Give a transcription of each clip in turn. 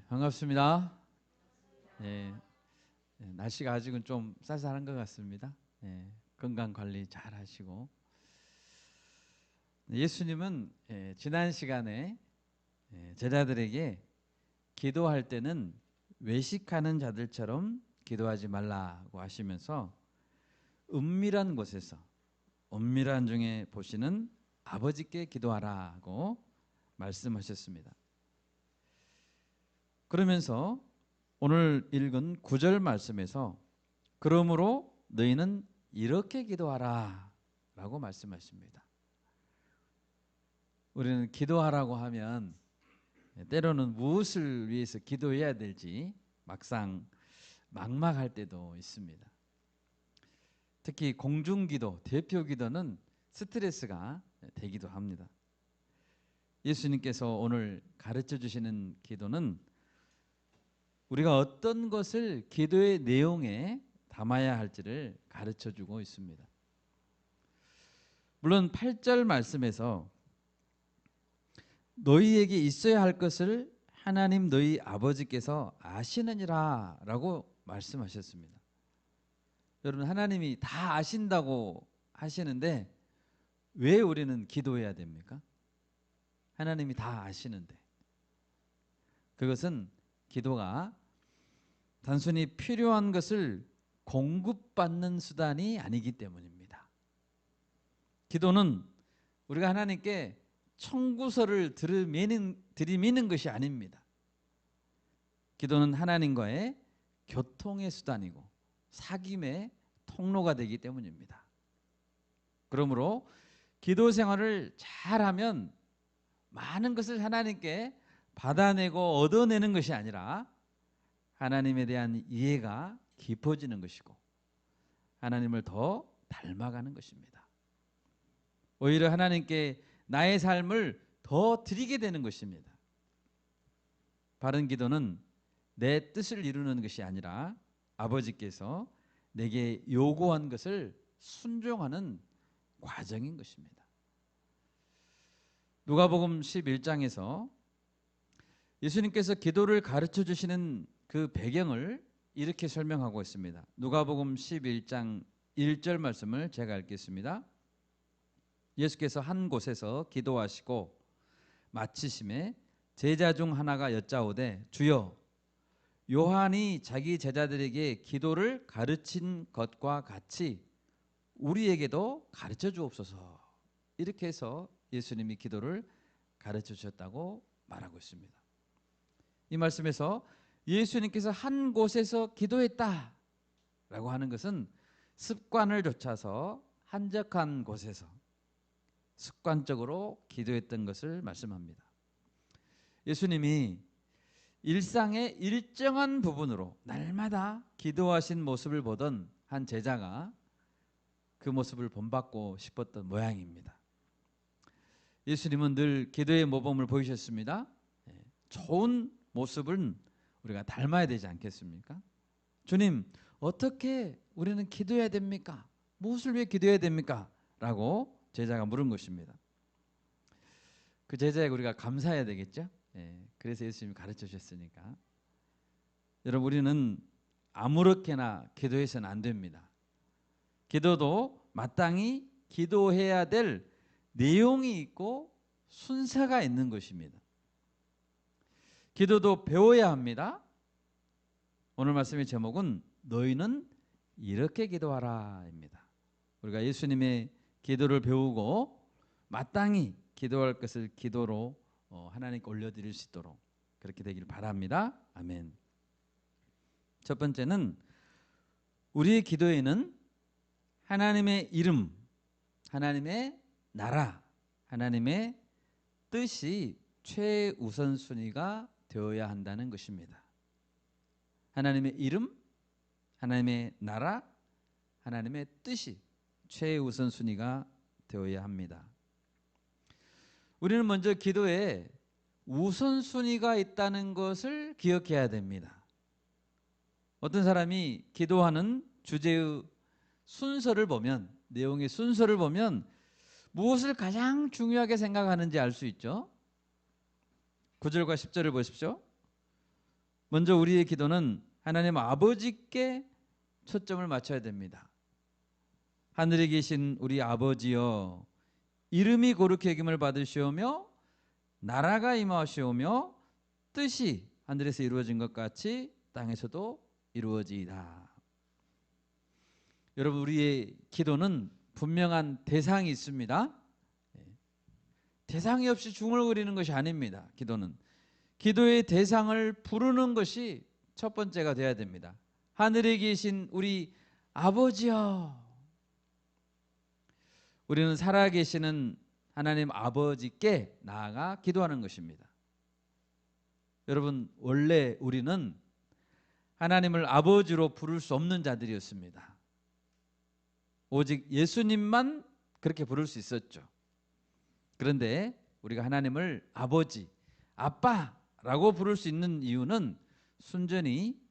반갑습니다. 예, 날씨가 아직은 좀 쌀쌀한 것 같습니다. 건강 관리 잘 하시고. 예수님은 지난 시간에 제자들에게 기도할 때는 외식하는 자들처럼 기도하지 말라고 하시면서 은밀한 곳에서 은밀한 중에 보시는 아버지께 기도하라고 말씀하셨습니다. 그러면서 오늘 읽은 9절 말씀에서 그러므로 너희는 이렇게 기도하라 라고 말씀하십니다. 우리는 기도하라고 하면 때로는 무엇을 위해서 기도해야 될지 막상 막막할 때도 있습니다. 특히 공중기도, 대표기도는 스트레스가 되기도 합니다. 예수님께서 오늘 가르쳐 주시는 기도는 우리가 어떤 것을 기도의 내용에 담아야 할지를 가르쳐 주고 있습니다. 물론 8절 말씀에서 너희에게 있어야 할 것을 하나님 너희 아버지께서 아시느니라 라고 말씀하셨습니다. 여러분, 하나님이 다 아신다고 하시는데 왜 우리는 기도해야 됩니까? 하나님이 다 아시는데. 그것은 기도가 단순히 필요한 것을 공급받는 수단이 아니기 때문입니다. 기도는 우리가 하나님께 청구서를 들이미는 것이 아닙니다. 기도는 하나님과의 교통의 수단이고 사귐의 통로가 되기 때문입니다. 그러므로 기도 생활을 잘하면 많은 것을 하나님께 받아내고 얻어내는 것이 아니라 하나님에 대한 이해가 깊어지는 것이고 하나님을 더 닮아가는 것입니다. 오히려 하나님께 나의 삶을 더 드리게 되는 것입니다. 바른 기도는 내 뜻을 이루는 것이 아니라 아버지께서 내게 요구한 것을 순종하는 과정인 것입니다. 누가복음 11장에서 예수님께서 기도를 가르쳐 주시는 그 배경을 이렇게 설명하고 있습니다. 누가복음 11장 1절 말씀을 제가 읽겠습니다. 예수께서 한 곳에서 기도하시고 마치심에 제자 중 하나가 여짜오되 주여 요한이 자기 제자들에게 기도를 가르친 것과 같이 우리에게도 가르쳐 주옵소서. 이렇게 해서 예수님이 기도를 가르쳐 주셨다고 말하고 있습니다. 이 말씀에서 예수님께서 한 곳에서 기도했다라고 하는 것은 습관을 좇아서 한적한 곳에서 습관적으로 기도했던 것을 말씀합니다. 예수님이 일상의 일정한 부분으로 날마다 기도하신 모습을 보던 한 제자가 그 모습을 본받고 싶었던 모양입니다. 예수님은 늘 기도의 모범을 보이셨습니다. 좋은 모습은 우리가 닮아야 되지 않겠습니까? 주님, 어떻게 우리는 기도해야 됩니까? 무엇을 위해 기도해야 됩니까? 라고 제자가 물은 것입니다. 그 제자에게 우리가 감사해야 되겠죠? 그래서 예수님이 가르쳐 주셨으니까. 여러분, 우리는 아무렇게나 기도해서는 안 됩니다. 기도도 마땅히 기도해야 될 내용이 있고 순서가 있는 것입니다. 기도도 배워야 합니다. 오늘 말씀의 제목은 너희는 이렇게 기도하라입니다. 우리가 예수님의 기도를 배우고 마땅히 기도할 것을 기도로 하나님께 올려드릴 수 있도록 그렇게 되길 바랍니다. 아멘. 첫 번째는 우리의 기도에는 하나님의 이름, 하나님의 나라, 하나님의 뜻이 최우선순위가 되어야 한다는 것입니다. 하나님의 이름, 하나님의 나라, 하나님의 뜻이 최우선순위가 되어야 합니다. 우리는 먼저 기도에 우선순위가 있다는 것을 기억해야 됩니다. 어떤 사람이 기도하는 주제의 순서를 보면, 내용의 순서를 보면 무엇을 가장 중요하게 생각하는지 알 수 있죠. 9절과 10절을 보십시오. 먼저 우리의 기도는 하나님 아버지께 초점을 맞춰야 됩니다. 하늘에 계신 우리 아버지여, 이름이 거룩히 여김을 받으시오며 나라가 임하시오며 뜻이 하늘에서 이루어진 것 같이 땅에서도 이루어지이다. 여러분, 우리의 기도는 분명한 대상이 있습니다. 대상이 없이 중얼거리는 것이 아닙니다. 기도는 기도의 대상을 부르는 것이 첫 번째가 되어야 됩니다. 하늘에 계신 우리 아버지여. 우리는 살아계시는 하나님 아버지께 나아가 기도하는 것입니다. 여러분, 원래 우리는 하나님을 아버지로 부를 수 없는 자들이었습니다. 오직 예수님만 그렇게 부를 수 있었죠. 그런데 우리가 하나님을 아버지, 아빠라고 부를 수 있는 이유는 순전히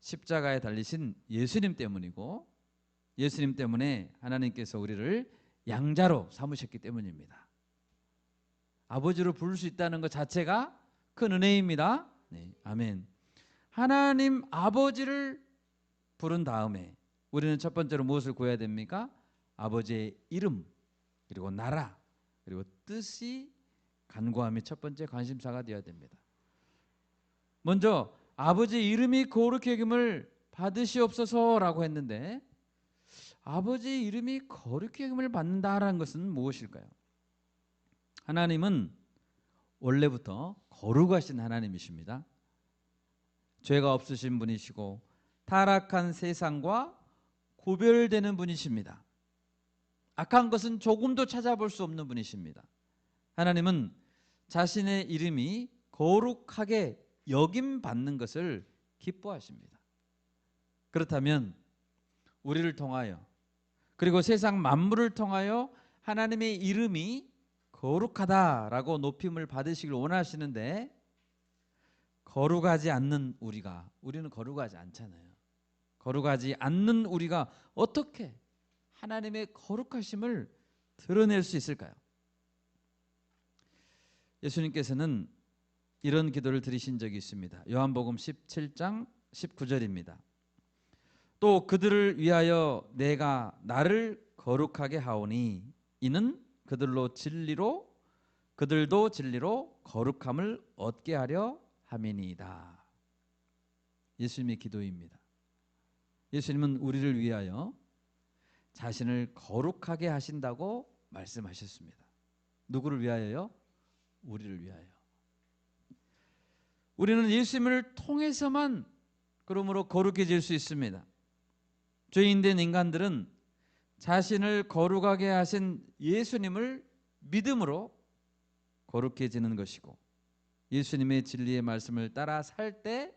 십자가에 달리신 예수님 때문이고, 예수님 때문에 하나님께서 우리를 양자로 삼으셨기 때문입니다. 아버지로 부를 수 있다는 것 자체가 큰 은혜입니다. 네, 아멘. 하나님 아버지를 부른 다음에 우리는 첫 번째로 무엇을 구해야 됩니까? 아버지의 이름, 그리고 나라, 그리고 뜻이 간구함이 첫 번째 관심사가 되어야 됩니다. 먼저 아버지의 이름이 거룩히 여김을 받으시옵소서라고 했는데, 아버지의 이름이 거룩히 여김을 받는다라는 것은 무엇일까요? 하나님은 원래부터 거룩하신 하나님이십니다. 죄가 없으신 분이시고 타락한 세상과 구별되는 분이십니다. 악한 것은 조금도 찾아볼 수 없는 분이십니다. 하나님은 자신의 이름이 거룩하게 여김받는 것을 기뻐하십니다. 그렇다면 우리를 통하여, 그리고 세상 만물을 통하여 하나님의 이름이 거룩하다라고 높임을 받으시길 원하시는데, 거룩하지 않는 우리는 거룩하지 않잖아요. 거룩하지 않는 우리가 어떻게 하나님의 거룩하심을 드러낼 수 있을까요? 예수님께서는 이런 기도를 드리신 적이 있습니다. 요한복음 17장 19절입니다. 또 그들을 위하여 내가 나를 거룩하게 하오니 이는 그들도 진리로 거룩함을 얻게 하려 함이니이다. 예수님의 기도입니다. 예수님은 우리를 위하여 자신을 거룩하게 하신다고 말씀하셨습니다. 누구를 위하여요? 우리를 위하여. 우리는 예수님을 통해서만 그러므로 거룩해질 수 있습니다. 죄인된 인간들은 자신을 거룩하게 하신 예수님을 믿음으로 거룩해지는 것이고, 예수님의 진리의 말씀을 따라 살 때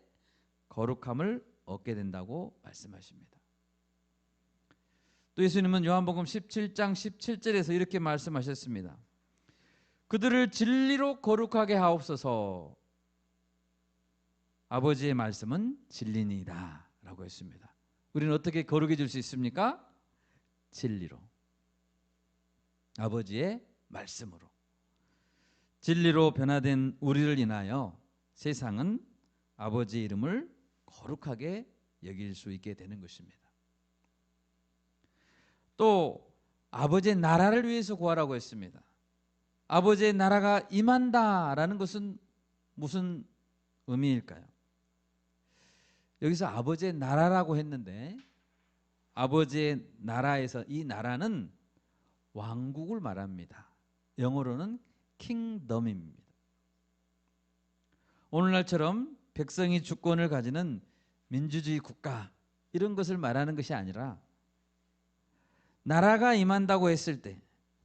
거룩함을 얻게 된다고 말씀하십니다. 또 예수님은 요한복음 17장 17절에서 이렇게 말씀하셨습니다. 그들을 진리로 거룩하게 하옵소서. 아버지의 말씀은 진리니이다 라고 했습니다. 우리는 어떻게 거룩해질 수 있습니까? 진리로, 아버지의 말씀으로. 진리로 변화된 우리를 인하여 세상은 아버지의 이름을 거룩하게 여길 수 있게 되는 것입니다. 또 아버지의 나라를 위해서 구하라고 했습니다. 아버지의 나라가 임한다라는 것은 무슨 의미일까요? 여기서 아버지의 나라라고 했는데, 아버지의 나라에서 이 나라는 왕국을 말합니다. 영어로는 킹덤입니다. 오늘날처럼 백성이 주권을 가지는 민주주의 국가, 이런 것을 말하는 것이 아니라 나라가 임한다고 했을 때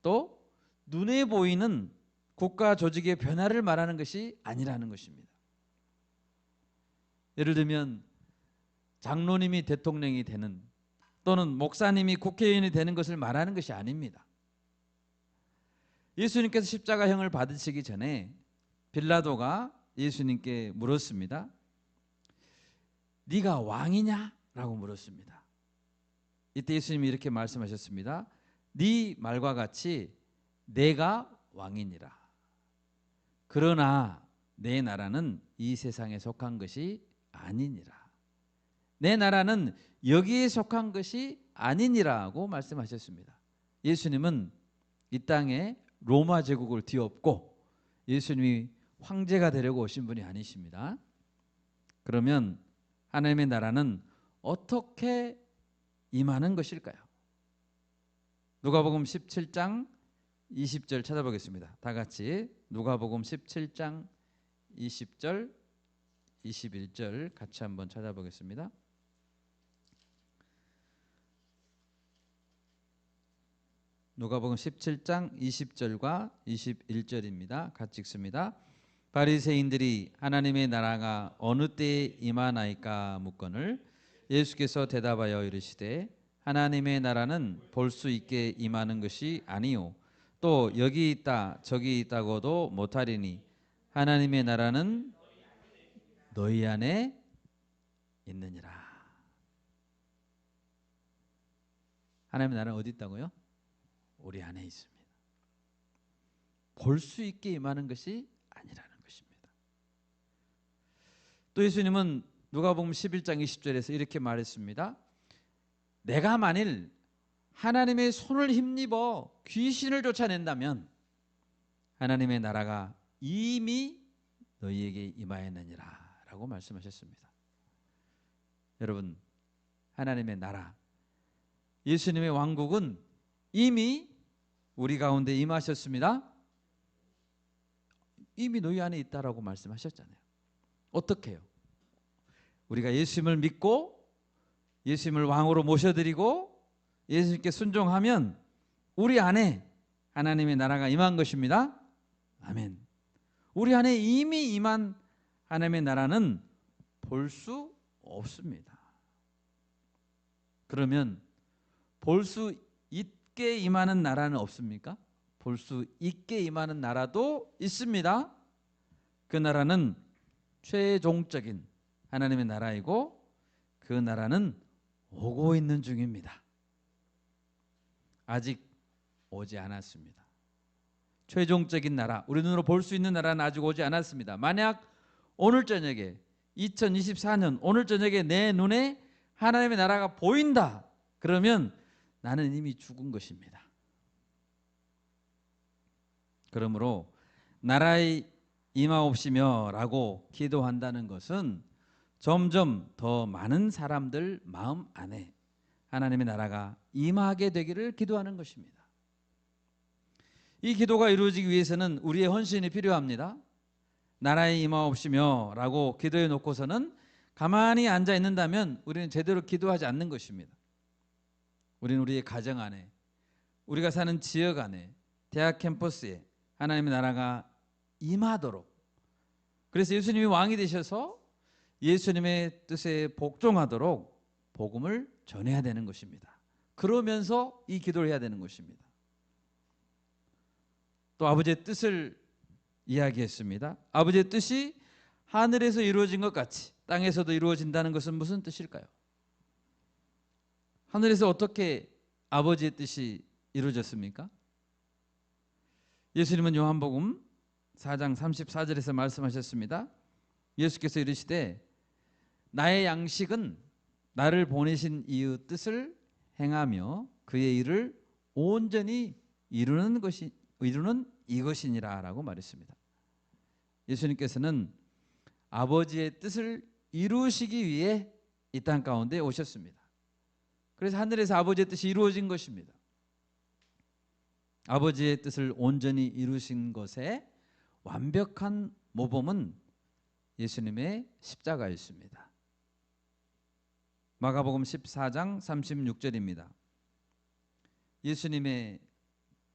또 눈에 보이는 국가 조직의 변화를 말하는 것이 아니라는 것입니다. 예를 들면 장로님이 대통령이 되는, 또는 목사님이 국회의원이 되는 것을 말하는 것이 아닙니다. 예수님께서 십자가형을 받으시기 전에 빌라도가 예수님께 물었습니다. 네가 왕이냐? 라고 물었습니다. 이때 예수님이 이렇게 말씀하셨습니다. 네 말과 같이 내가 왕이니라. 그러나 내 나라는 이 세상에 속한 것이 아니니라. 내 나라는 여기에 속한 것이 아니니라고 말씀하셨습니다. 예수님은 이 땅에 로마 제국을 뒤엎고 예수님이 황제가 되려고 오신 분이 아니십니다. 그러면 하나님의 나라는 어떻게 임하는 것일까요? 누가복음 17장 20절 찾아보겠습니다. 다 같이 누가복음 17장 20절 21절 같이 한번 찾아보겠습니다. 누가복음 17장 20절과 21절입니다. 같이 읽습니다. 바리새인들이 하나님의 나라가 어느 때에 임하나이까 묻거늘 예수께서 대답하여 이르시되 하나님의 나라는 볼 수 있게 임하는 것이 아니요 또 여기 있다 저기 있다고도 못하리니 하나님의 나라는 너희 안에 있느니라. 하나님의 나라는 어디 있다고요? 우리 안에 있습니다. 볼 수 있게 임하는 것이 아니라는 것입니다. 또 예수님은 누가복음 11장 20절에서 이렇게 말했습니다. 내가 만일 하나님의 손을 힘입어 귀신을 쫓아낸다면 하나님의 나라가 이미 너희에게 임하였느니라 라고 말씀하셨습니다. 여러분, 하나님의 나라, 예수님의 왕국은 이미 우리 가운데 임하셨습니다. 이미 너희 안에 있다라고 말씀하셨잖아요. 어떻게 해요? 우리가 예수님을 믿고 예수님을 왕으로 모셔드리고 예수님께 순종하면 우리 안에 하나님의 나라가 임한 것입니다. 아멘. 우리 안에 이미 임한 하나님의 나라는 볼 수 없습니다. 그러면 볼 수 있게 임하는 나라는 없습니까? 볼 수 있게 임하는 나라도 있습니다. 그 나라는 최종적인 하나님의 나라이고 그 나라는 오고 있는 중입니다. 아직 오지 않았습니다. 최종적인 나라, 우리 눈으로 볼 수 있는 나라는 아직 오지 않았습니다. 만약 오늘 저녁에 2024년 오늘 저녁에 내 눈에 하나님의 나라가 보인다. 그러면 나는 이미 죽은 것입니다. 그러므로 나라의 임하옵시며 라고 기도한다는 것은 점점 더 많은 사람들 마음 안에 하나님의 나라가 임하게 되기를 기도하는 것입니다. 이 기도가 이루어지기 위해서는 우리의 헌신이 필요합니다. 나라에 임하옵시며 라고 기도해 놓고서는 가만히 앉아 있는다면 우리는 제대로 기도하지 않는 것입니다. 우리는 우리의 가정 안에, 우리가 사는 지역 안에, 대학 캠퍼스에 하나님의 나라가 임하도록, 그래서 예수님이 왕이 되셔서 예수님의 뜻에 복종하도록 복음을 전해야 되는 것입니다. 그러면서 이 기도를 해야 되는 것입니다. 또 아버지의 뜻을 이야기했습니다. 아버지의 뜻이 하늘에서 이루어진 것 같이 땅에서도 이루어진다는 것은 무슨 뜻일까요? 하늘에서 어떻게 아버지의 뜻이 이루어졌습니까? 예수님은 요한복음 4장 34절에서 말씀하셨습니다. 예수께서 이르시되 나의 양식은 나를 보내신 이의 뜻을 행하며 그의 일을 온전히 이루는 이것이니라 라고 말했습니다. 예수님께서는 아버지의 뜻을 이루시기 위해 이 땅 가운데 오셨습니다. 그래서 하늘에서 아버지의 뜻이 이루어진 것입니다. 아버지의 뜻을 온전히 이루신 것에 완벽한 모범은 예수님의 십자가였습니다. 마가복음 14장 36절입니다. 예수님의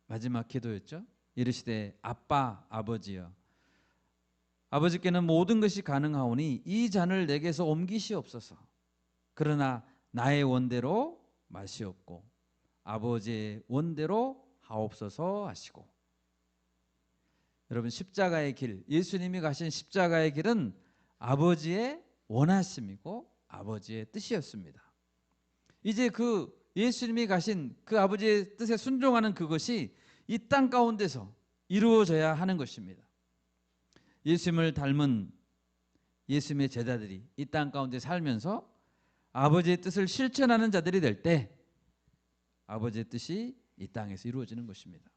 마지막 기도였죠. 이르시되 아빠 아버지여 아버지께는 모든 것이 가능하오니 이 잔을 내게서 옮기시옵소서. 그러나 나의 원대로 마시옵고 아버지의 원대로 하옵소서 하시고. 여러분, 십자가의 길, 예수님이 가신 십자가의 길은 아버지의 원하심이고 아버지의 뜻이었습니다. 이제 그 예수님이 가신 그 아버지의 뜻에 순종하는 그것이 이 땅 가운데서 이루어져야 하는 것입니다. 예수님을 닮은 예수님의 제자들이 이 땅 가운데 살면서 아버지의 뜻을 실천하는 자들이 될 때 아버지의 뜻이 이 땅에서 이루어지는 것입니다.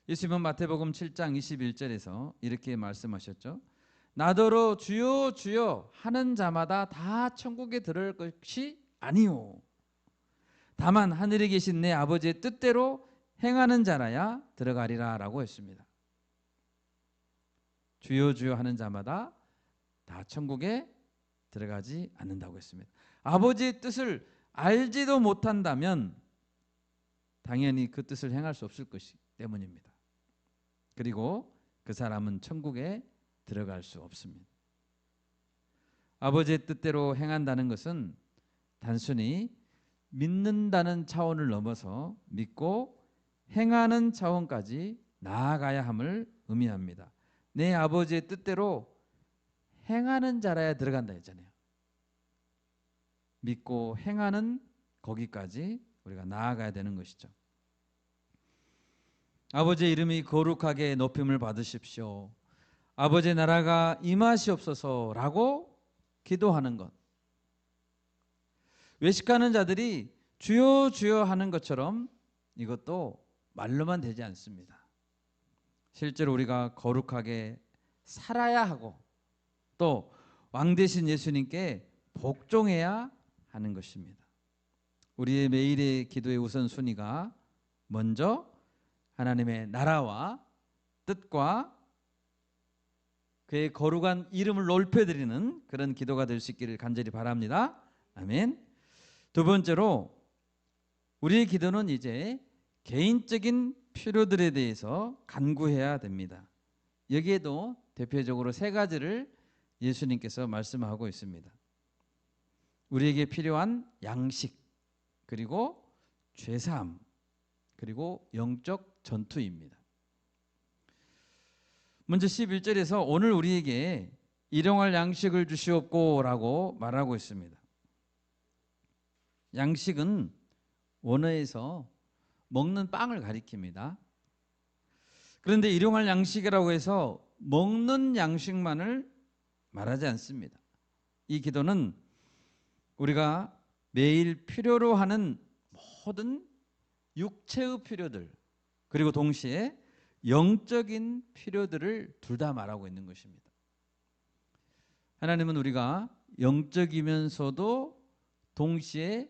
예수님은 마태복음 7장 21절에서 이렇게 말씀하셨죠. 나더러 주여 주여 하는 자마다 다 천국에 들어갈 것이 아니요 다만 하늘에 계신 내 아버지의 뜻대로 행하는 자라야 들어가리라 라고 했습니다. 주여 주여 하는 자마다 다 천국에 들어가지 않는다고 했습니다. 아버지의 뜻을 알지도 못한다면 당연히 그 뜻을 행할 수 없을 것이기 때문입니다. 그리고 그 사람은 천국에 들어갈 수 없습니다. 아버지의 뜻대로 행한다는 것은 단순히 믿는다는 차원을 넘어서 믿고 행하는 차원까지 나아가야 함을 의미합니다. 내 아버지의 뜻대로 행하는 자라야 들어간다 했잖아요. 믿고 행하는 거기까지 우리가 나아가야 되는 것이죠. 아버지의 이름이 거룩하게 높임을 받으십시오. 아버지의 나라가 임하시옵소서라고 기도하는 것. 외식하는 자들이 주여 주여 하는 것처럼 이것도 말로만 되지 않습니다. 실제로 우리가 거룩하게 살아야 하고 또 왕 되신 예수님께 복종해야 하는 것입니다. 우리의 매일의 기도의 우선순위가 먼저 하나님의 나라와 뜻과 그의 거룩한 이름을 높여드리는 그런 기도가 될 수 있기를 간절히 바랍니다. 아멘. 두 번째로 우리의 기도는 이제 개인적인 필요들에 대해서 간구해야 됩니다. 여기에도 대표적으로 세 가지를 예수님께서 말씀하고 있습니다. 우리에게 필요한 양식, 그리고 죄사함, 그리고 영적 전투입니다. 먼저 11절에서 오늘 우리에게 일용할 양식을 주시옵고라고 말하고 있습니다. 양식은 원어에서 먹는 빵을 가리킵니다. 그런데 일용할 양식이라고 해서 먹는 양식만을 말하지 않습니다. 이 기도는 우리가 매일 필요로 하는 모든 육체의 필요들 그리고 동시에 영적인 필요들을 둘 다 말하고 있는 것입니다. 하나님은 우리가 영적이면서도 동시에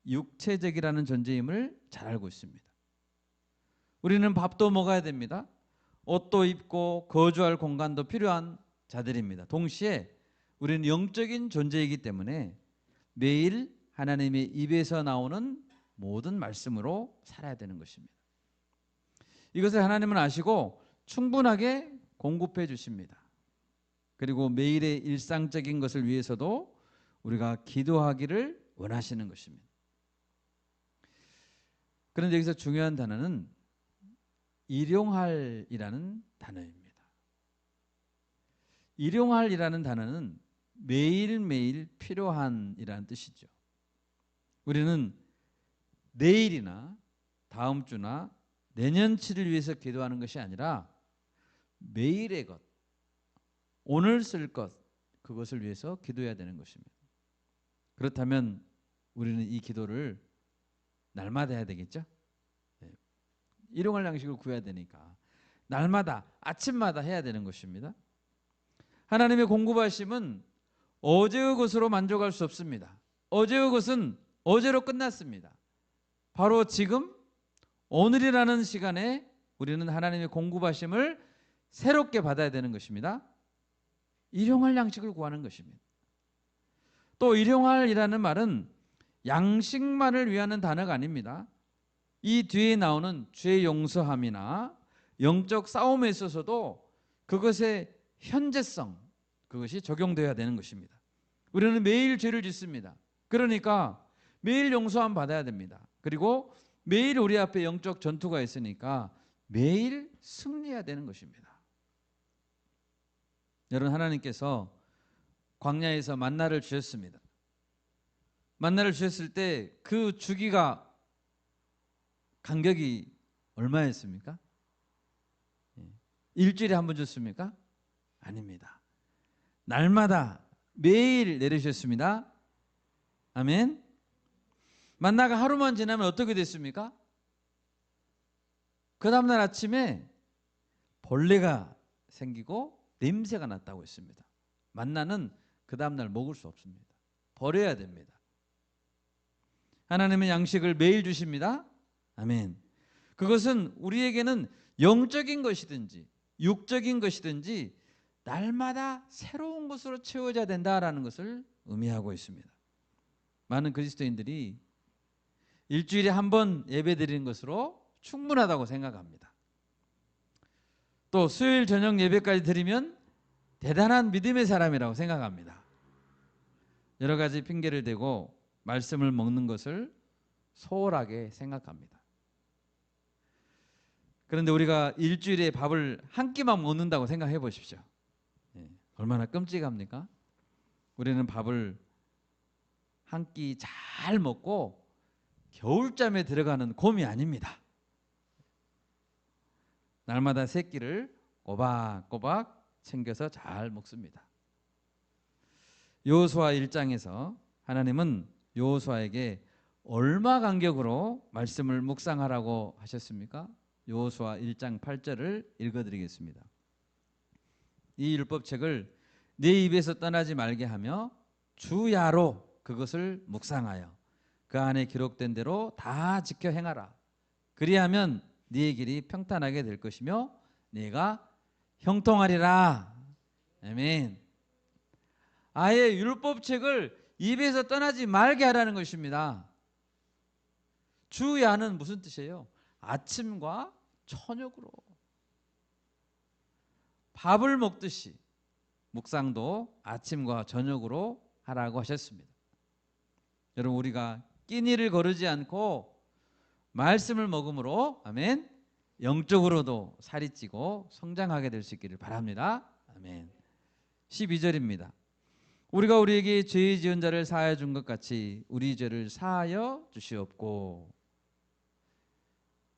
육체적이라는 존재임을 잘 알고 있습니다. 우리는 밥도 먹어야 됩니다. 옷도 입고 거주할 공간도 필요한 자들입니다. 동시에 우리는 영적인 존재이기 때문에 매일 하나님의 입에서 나오는 모든 말씀으로 살아야 되는 것입니다. 이것을 하나님은 아시고 충분하게 공급해 주십니다. 그리고 매일의 일상적인 것을 위해서도 우리가 기도하기를 원하시는 것입니다. 그런데 여기서 중요한 단어는 일용할이라는 단어입니다. 일용할이라는 단어는 매일매일 필요한이라는 뜻이죠. 우리는 내일이나 다음 주나 내년치를 위해서 기도하는 것이 아니라 매일의 것, 오늘 쓸 것, 그것을 위해서 기도해야 되는 것입니다. 그렇다면 우리는 이 기도를 날마다 해야 되겠죠? 일용할 양식을 구해야 되니까 날마다 아침마다 해야 되는 것입니다. 하나님의 공급하심은 어제의 것으로 만족할 수 없습니다. 어제의 것은 어제로 끝났습니다. 바로 지금 오늘이라는 시간에 우리는 하나님의 공급하심을 새롭게 받아야 되는 것입니다. 일용할 양식을 구하는 것입니다. 또 일용할이라는 말은 양식만을 위하는 단어가 아닙니다. 이 뒤에 나오는 죄 용서함이나 영적 싸움에 있어서도 그것의 현재성, 그것이 적용되어야 되는 것입니다. 우리는 매일 죄를 짓습니다. 그러니까 매일 용서함 받아야 됩니다. 그리고 매일 우리 앞에 영적 전투가 있으니까 매일 승리해야 되는 것입니다. 여러분, 하나님께서 광야에서 만나를 주셨습니다. 만나를 주셨을 때 그 주기가 간격이 얼마였습니까? 일주일에 한 번 줬습니까? 아닙니다. 날마다 매일 내리셨습니다. 아멘. 만나가 하루만 지나면 어떻게 됐습니까? 그 다음날 아침에 벌레가 생기고 냄새가 났다고 했습니다. 만나는 그 다음날 먹을 수 없습니다. 버려야 됩니다. 하나님은 양식을 매일 주십니다. 아멘. 그것은 우리에게는 영적인 것이든지 육적인 것이든지 날마다 새로운 것으로 채워져야 된다라는 것을 의미하고 있습니다. 많은 그리스도인들이 일주일에 한 번 예배드리는 것으로 충분하다고 생각합니다. 또 수요일 저녁 예배까지 드리면 대단한 믿음의 사람이라고 생각합니다. 여러 가지 핑계를 대고 말씀을 먹는 것을 소홀하게 생각합니다. 그런데 우리가 일주일에 밥을 한 끼만 먹는다고 생각해 보십시오. 얼마나 끔찍합니까? 우리는 밥을 한 끼 잘 먹고 겨울잠에 들어가는 곰이 아닙니다. 날마다 세 끼를 꼬박꼬박 챙겨서 잘 먹습니다. 여호수아 1장에서 하나님은 여호수아에게 얼마 간격으로 말씀을 묵상하라고 하셨습니까? 여호수아 1장 8절을 읽어드리겠습니다. 이 율법책을 네 입에서 떠나지 말게 하며 주야로 그것을 묵상하여 그 안에 기록된 대로 다 지켜 행하라. 그리하면 네 길이 평탄하게 될 것이며 네가 형통하리라. 아멘. 아예 율법책을 입에서 떠나지 말게 하라는 것입니다. 주야는 무슨 뜻이에요? 아침과 저녁으로 밥을 먹듯이 묵상도 아침과 저녁으로 하라고 하셨습니다. 여러분, 우리가 끼니를 거르지 않고 말씀을 먹음으로 아멘, 영적으로도 살이 찌고 성장하게 될 수 있기를 바랍니다. 아멘. 12절입니다. 우리가 우리에게 죄 지은 자를 사하여 준 것 같이 우리 죄를 사하여 주시옵고.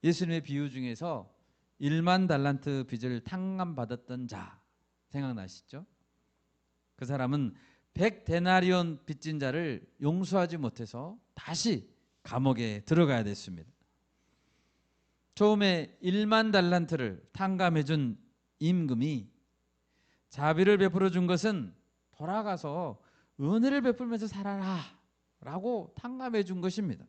예수님의 비유 중에서 1만 달란트 빚을 탕감받았던 자 생각나시죠? 그 사람은 100데나리온 빚진 자를 용서하지 못해서 다시 감옥에 들어가야 됐습니다. 처음에 1만 달란트를 탕감해 준 임금이 자비를 베풀어 준 것은 돌아가서 은혜를 베풀면서 살아라 라고 탕감해 준 것입니다.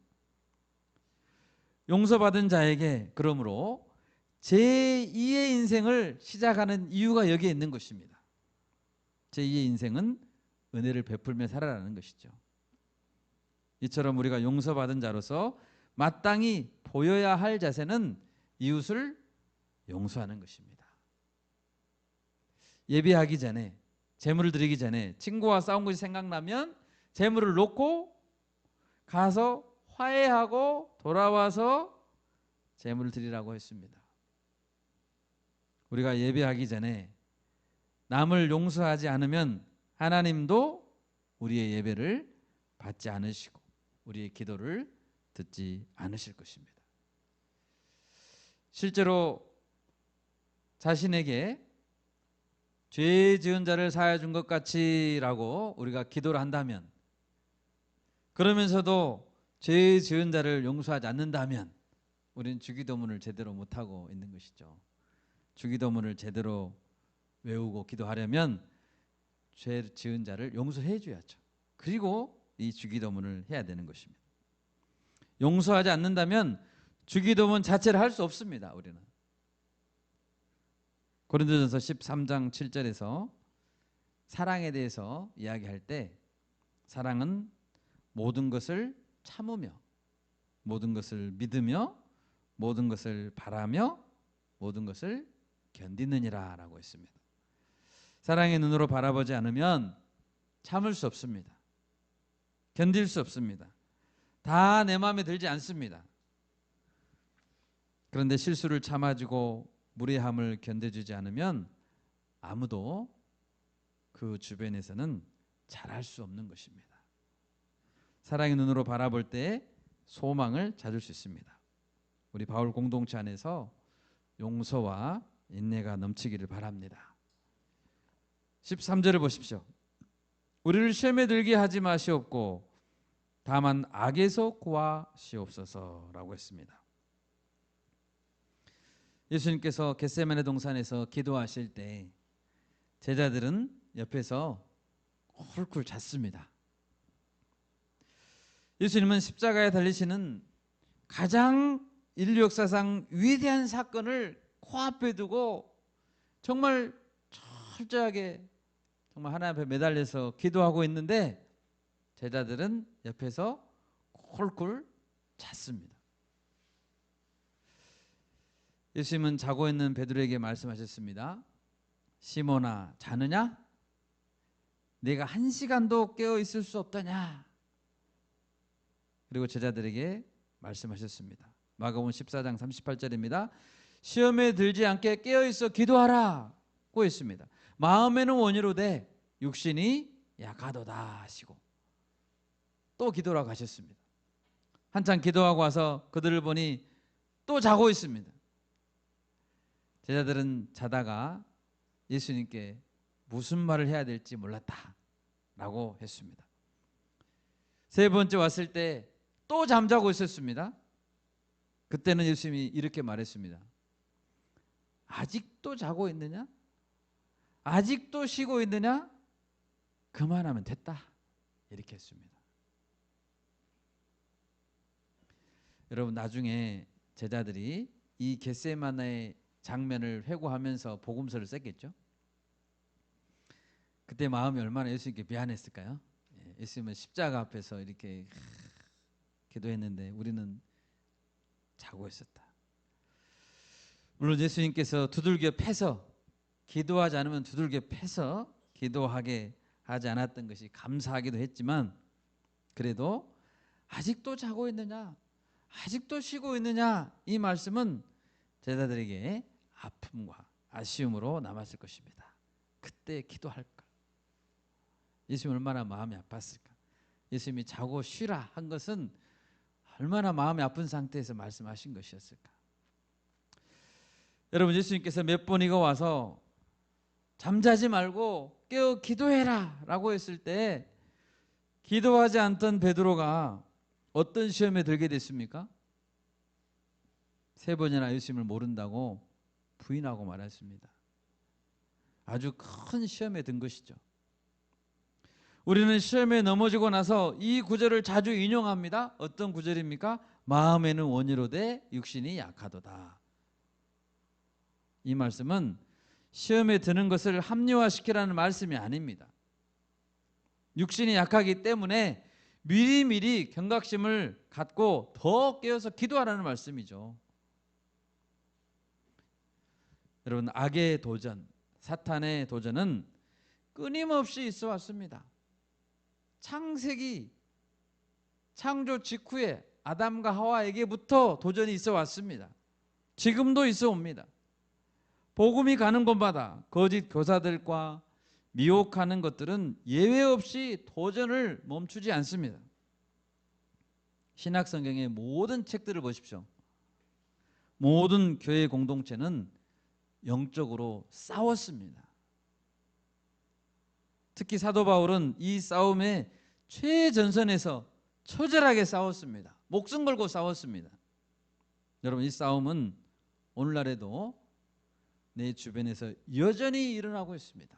용서받은 자에게 그러므로 제2의 인생을 시작하는 이유가 여기에 있는 것입니다. 제2의 인생은 은혜를 베풀며 살아라는 것이죠. 이처럼 우리가 용서받은 자로서 마땅히 보여야 할 자세는 이웃을 용서하는 것입니다. 예배하기 전에, 제물을 드리기 전에 친구와 싸운 것이 생각나면 제물을 놓고 가서 화해하고 돌아와서 제물을 드리라고 했습니다. 우리가 예배하기 전에 남을 용서하지 않으면 하나님도 우리의 예배를 받지 않으시고 우리의 기도를 듣지 않으실 것입니다. 실제로 자신에게 죄 지은 자를 사하여 준 것 같이라고 우리가 기도를 한다면, 그러면서도 죄 지은 자를 용서하지 않는다면 우리는 주기도문을 제대로 못하고 있는 것이죠. 주기도문을 제대로 외우고 기도하려면 죄 지은 자를 용서해 줘야죠. 그리고 이 주기도문을 해야 되는 것입니다. 용서하지 않는다면 주기도문 자체를 할 수 없습니다. 우리는 고린도전서 13장 7절에서 사랑에 대해서 이야기할 때, 사랑은 모든 것을 참으며 모든 것을 믿으며 모든 것을 바라며 모든 것을 견디느니라 라고 했습니다. 사랑의 눈으로 바라보지 않으면 참을 수 없습니다. 견딜 수 없습니다. 다 내 마음에 들지 않습니다. 그런데 실수를 참아주고 무례함을 견뎌주지 않으면 아무도 그 주변에서는 잘할 수 없는 것입니다. 사랑의 눈으로 바라볼 때 소망을 찾을 수 있습니다. 우리 바울 공동체 안에서 용서와 인내가 넘치기를 바랍니다. 13절을 보십시오. 우리를 시험에 들게 하지 마시옵고 다만 악에서 구하시옵소서라고 했습니다. 예수님께서 겟세마네 동산에서 기도하실 때 제자들은 옆에서 훌훌 잤습니다. 예수님은 십자가에 달리시는 가장 인류 역사상 위대한 사건을 코앞에 두고 정말 철저하게 정말 하나님 앞에 매달려서 기도하고 있는데 제자들은 옆에서 콜콜 잤습니다. 예수님은 자고 있는 베드로에게 말씀하셨습니다. 시몬아, 자느냐? 네가 1시간도 깨어 있을 수 없더냐? 그리고 제자들에게 말씀하셨습니다. 마가복음 14장 38절입니다. 시험에 들지 않게 깨어 있어 기도하라고 했습니다. 마음에는 원이로되 육신이 약하도다 하시고 또 기도라고 하셨습니다. 한참 기도하고 와서 그들을 보니 또 자고 있습니다. 제자들은 자다가 예수님께 무슨 말을 해야 될지 몰랐다라고 했습니다. 세 번째 왔을 때 또 잠자고 있었습니다. 그때는 예수님이 이렇게 말했습니다. 아직도 자고 있느냐? 아직도 쉬고 있느냐? 그만하면 됐다. 이렇게 했습니다. 여러분 나중에 제자들이 이 겟세마네 장면을 회고하면서 복음서를 썼겠죠. 그때 마음이 얼마나 예수님께 미안했을까요? 예수님은 십자가 앞에서 이렇게 기도했는데 우리는 자고 있었다. 물론 예수님께서 두들겨 패서 기도하지 않으면 두들겨 패서 기도하게 하지 않았던 것이 감사하기도 했지만 그래도 아직도 자고 있느냐? 아직도 쉬고 있느냐? 이 말씀은 제자들에게 아픔과 아쉬움으로 남았을 것입니다. 그때 기도할까? 예수님 얼마나 마음이 아팠을까? 예수님이 자고 쉬라 한 것은 얼마나 마음이 아픈 상태에서 말씀하신 것이었을까? 여러분 예수님께서 몇 번이가 와서 잠자지 말고 깨어 기도해라 라고 했을 때 기도하지 않던 베드로가 어떤 시험에 들게 됐습니까? 세 번이나 예수님을 모른다고 부인하고 말았습니다. 아주 큰 시험에 든 것이죠. 우리는 시험에 넘어지고 나서 이 구절을 자주 인용합니다. 어떤 구절입니까? 마음에는 원이로되 육신이 약하도다. 이 말씀은 시험에 드는 것을 합리화시키라는 말씀이 아닙니다. 육신이 약하기 때문에 미리미리 경각심을 갖고 더 깨어서 기도하라는 말씀이죠. 여러분 악의 도전, 사탄의 도전은 끊임없이 있어 왔습니다. 창세기 창조 직후에 아담과 하와에게부터 도전이 있어 왔습니다. 지금도 있어 옵니다. 복음이 가는 곳마다 거짓 교사들과 미혹하는 것들은 예외 없이 도전을 멈추지 않습니다. 신약 성경의 모든 책들을 보십시오. 모든 교회 공동체는 영적으로 싸웠습니다. 특히 사도 바울은 이 싸움의 최전선에서 처절하게 싸웠습니다. 목숨 걸고 싸웠습니다. 여러분 이 싸움은 오늘날에도 내 주변에서 여전히 일어나고 있습니다.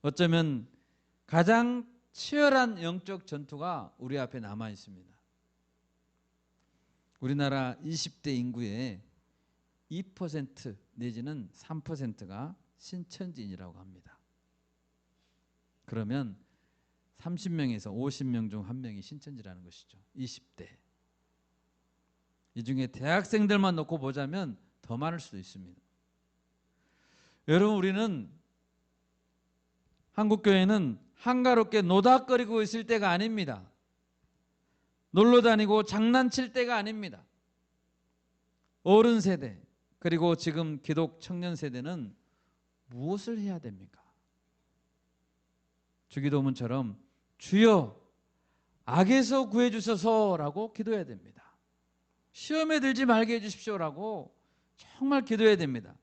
어쩌면 가장 치열한 영적 전투가 우리 앞에 남아 있습니다. 우리나라 20대 인구의 2% 내지는 3%가 신천지인이라고 합니다. 그러면 30명에서 50명 중 1명이 신천지라는 것이죠. 20대. 이 중에 대학생들만 놓고 보자면 더 많을 수도 있습니다. 여러분 우리는 한국교회는 한가롭게 노닥거리고 있을 때가 아닙니다. 놀러 다니고 장난칠 때가 아닙니다. 어른 세대 그리고 지금 기독 청년 세대는 무엇을 해야 됩니까? 주기도문처럼 주여 악에서 구해주소서라고 기도해야 됩니다. 시험에 들지 말게 해주십시오라고 정말 기도해야 됩니다.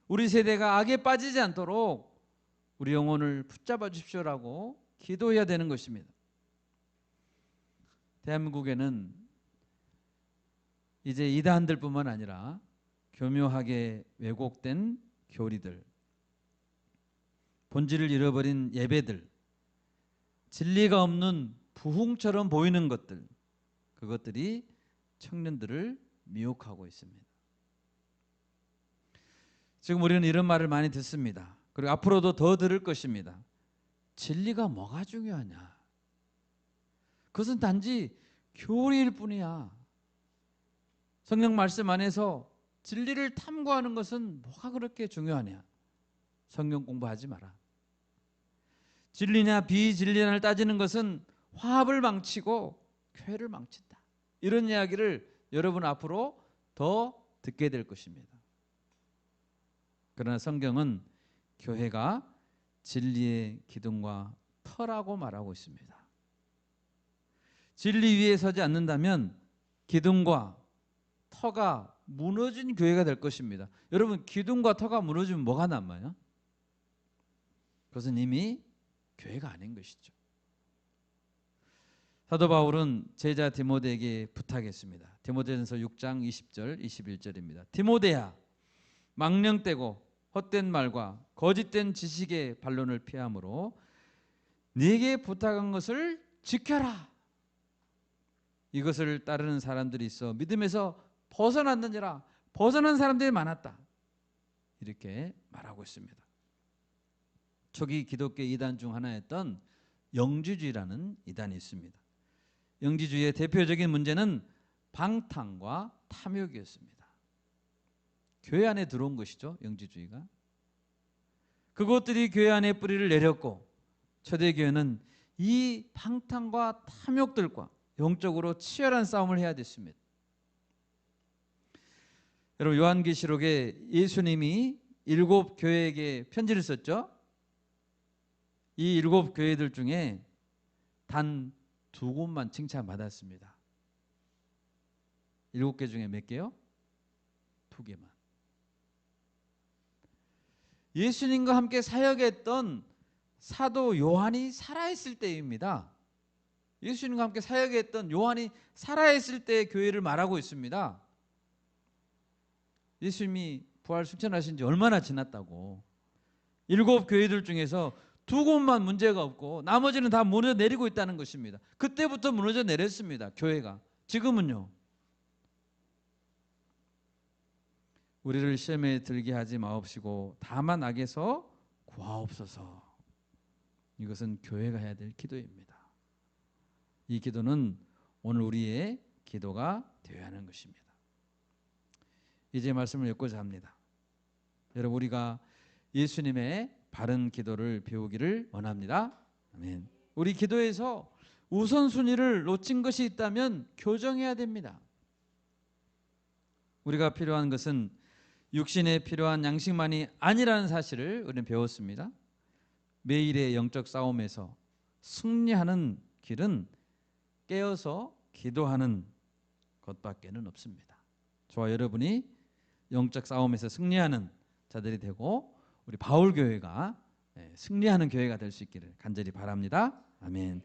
우리 세대가 악에 빠지지 않도록 우리 영혼을 붙잡아 주십시오라고 기도해야 되는 것입니다. 대한민국에는 이제 이단들뿐만 아니라 교묘하게 왜곡된 교리들, 본질을 잃어버린 예배들, 진리가 없는 부흥처럼 보이는 것들, 그것들이 청년들을 미혹하고 있습니다. 지금 우리는 이런 말을 많이 듣습니다. 그리고 앞으로도 더 들을 것입니다. 진리가 뭐가 중요하냐? 그것은 단지 교리일 뿐이야. 성경 말씀 안에서 진리를 탐구하는 것은 뭐가 그렇게 중요하냐? 성경 공부하지 마라. 진리냐 비진리냐를 따지는 것은 화합을 망치고 교회를 망친다. 이런 이야기를 여러분 앞으로 더 듣게 될 것입니다. 그러나 성경은 교회가 진리의 기둥과 터라고 말하고 있습니다. 진리 위에 서지 않는다면 기둥과 터가 무너진 교회가 될 것입니다. 여러분, 기둥과 터가 무너지면 뭐가 남아요? 그것은 이미 교회가 아닌 것이죠. 사도 바울은 제자 디모데에게 부탁했습니다. 디모데전서 6장 20절 21절입니다. 디모데야, 망령되고 헛된 말과 거짓된 지식의 반론을 피하므로 네게 부탁한 것을 지켜라. 이것을 따르는 사람들이 있어 믿음에서 벗어났느니라. 벗어난 사람들이 많았다. 이렇게 말하고 있습니다. 초기 기독교 이단 중 하나였던 영지주의라는 이단이 있습니다. 영지주의의 대표적인 문제는 방탕과 탐욕이었습니다. 교회 안에 들어온 것이죠, 영지주의가. 그것들이 교회 안에 뿌리를 내렸고 초대교회는 이 방탕과 탐욕들과 영적으로 치열한 싸움을 해야 됐습니다. 여러분, 요한계시록에 예수님이 7 교회에게 편지를 썼죠. 이 7 교회들 중에 단 2곳만 칭찬받았습니다. 7개 중에 몇 개요? 2개만. 예수님과 함께 사역했던 사도 요한이 살아있을 때입니다. 예수님과 함께 사역했던 요한이 살아있을 때의 교회를 말하고 있습니다. 예수님이 부활 승천하신 지 얼마나 지났다고. 7 교회들 중에서 2곳만 문제가 없고 나머지는 다 무너져 내리고 있다는 것입니다. 그때부터 무너져 내렸습니다, 교회가. 지금은요. 우리를 시험에 들게 하지 마옵시고 다만 악에서 구하옵소서. 이것은 교회가 해야 될 기도입니다. 이 기도는 오늘 우리의 기도가 되어야 하는 것입니다. 이제 말씀을 엮고자 합니다. 여러분, 우리가 예수님의 바른 기도를 배우기를 원합니다. 아멘. 우리 기도에서 우선순위를 놓친 것이 있다면 교정해야 됩니다. 우리가 필요한 것은 육신에 필요한 양식만이 아니라는 사실을 우리는 배웠습니다. 매일의 영적 싸움에서 승리하는 길은 깨어서 기도하는 것밖에는 없습니다. 저와 여러분이 영적 싸움에서 승리하는 자들이 되고 우리 바울교회가 승리하는 교회가 될 수 있기를 간절히 바랍니다. 아멘.